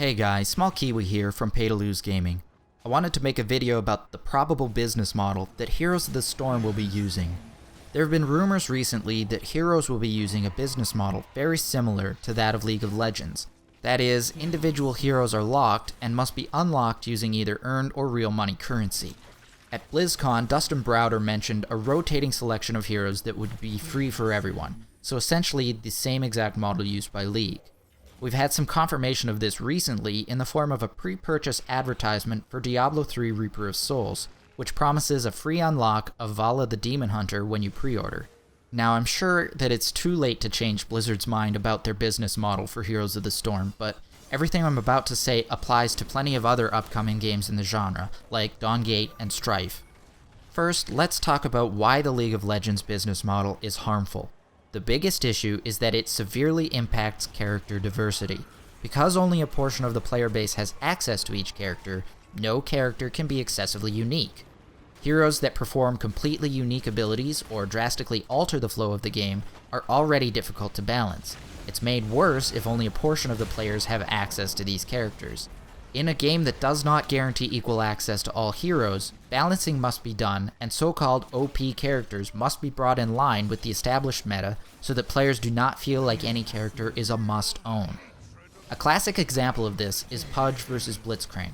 Hey guys, SmallKiwi here from Pay2Lose Gaming. I wanted to make a video about the probable business model that Heroes of the Storm will be using. There have been rumors recently that Heroes will be using a business model very similar to that of League of Legends. That is, individual heroes are locked and must be unlocked using either earned or real money currency. At BlizzCon, Dustin Browder mentioned a rotating selection of heroes that would be free for everyone, so essentially the same exact model used by League. We've had some confirmation of this recently in the form of a pre-purchase advertisement for Diablo 3 Reaper of Souls, which promises a free unlock of Vala the Demon Hunter when you pre-order. Now, I'm sure that it's too late to change Blizzard's mind about their business model for Heroes of the Storm, but everything I'm about to say applies to plenty of other upcoming games in the genre, like Dawngate and Strife. First, let's talk about why the League of Legends business model is harmful. The biggest issue is that it severely impacts character diversity. Because only a portion of the player base has access to each character, no character can be excessively unique. Heroes that perform completely unique abilities or drastically alter the flow of the game are already difficult to balance. It's made worse if only a portion of the players have access to these characters. In a game that does not guarantee equal access to all heroes, balancing must be done, and so-called OP characters must be brought in line with the established meta so that players do not feel like any character is a must-own. A classic example of this is Pudge vs Blitzcrank.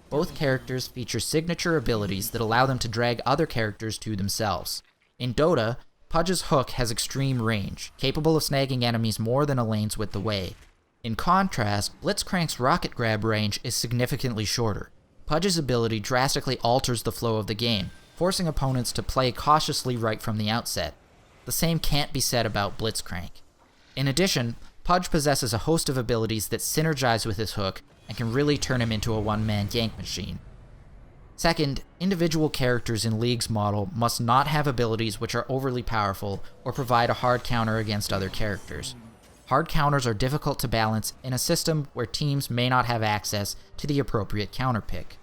Both characters feature signature abilities that allow them to drag other characters to themselves. In Dota, Pudge's hook has extreme range, capable of snagging enemies more than a lane's width away. In contrast, Blitzcrank's rocket grab range is significantly shorter. Pudge's ability drastically alters the flow of the game, forcing opponents to play cautiously right from the outset. The same can't be said about Blitzcrank. In addition, Pudge possesses a host of abilities that synergize with his hook and can really turn him into a one-man gank machine. Second, individual characters in League's model must not have abilities which are overly powerful or provide a hard counter against other characters. Hard counters are difficult to balance in a system where teams may not have access to the appropriate counter pick.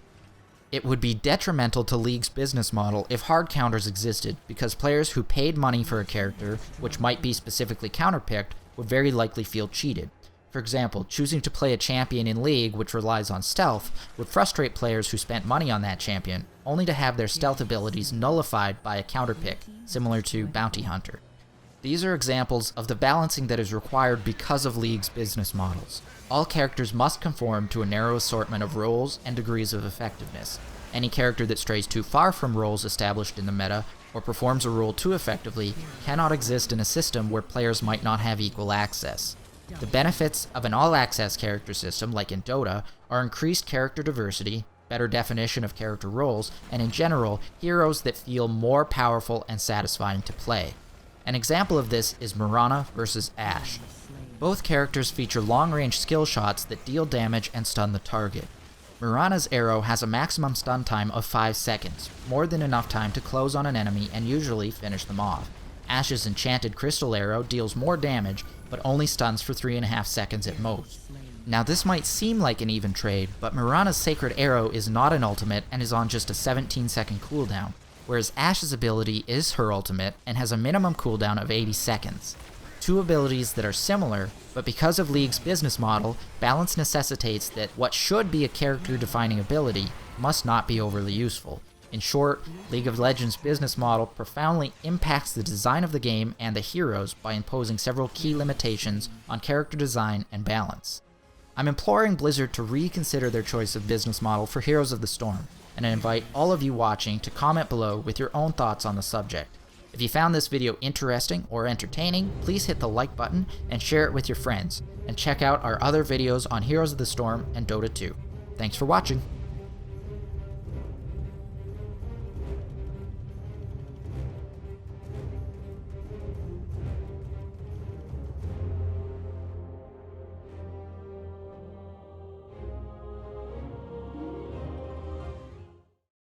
It would be detrimental to League's business model if hard counters existed, because players who paid money for a character, which might be specifically counterpicked, would very likely feel cheated. For example, choosing to play a champion in League which relies on stealth would frustrate players who spent money on that champion, only to have their stealth abilities nullified by a counterpick, similar to Bounty Hunter. These are examples of the balancing that is required because of League's business models. All characters must conform to a narrow assortment of roles and degrees of effectiveness. Any character that strays too far from roles established in the meta, or performs a role too effectively, cannot exist in a system where players might not have equal access. The benefits of an all-access character system, like in Dota, are increased character diversity, better definition of character roles, and in general, heroes that feel more powerful and satisfying to play. An example of this is Mirana vs Ashe. Both characters feature long-range skill shots that deal damage and stun the target. Mirana's arrow has a maximum stun time of 5 seconds, more than enough time to close on an enemy and usually finish them off. Ashe's enchanted crystal arrow deals more damage, but only stuns for 3.5 seconds at most. Now this might seem like an even trade, but Mirana's sacred arrow is not an ultimate and is on just a 17-second cooldown, whereas Ashe's ability is her ultimate and has a minimum cooldown of 80 seconds. Two abilities that are similar, but because of League's business model, balance necessitates that what should be a character-defining ability must not be overly useful. In short, League of Legends' business model profoundly impacts the design of the game and the heroes by imposing several key limitations on character design and balance. I'm imploring Blizzard to reconsider their choice of business model for Heroes of the Storm, and I invite all of you watching to comment below with your own thoughts on the subject. If you found this video interesting or entertaining, please hit the like button and share it with your friends, and check out our other videos on Heroes of the Storm and Dota 2. Thanks for watching!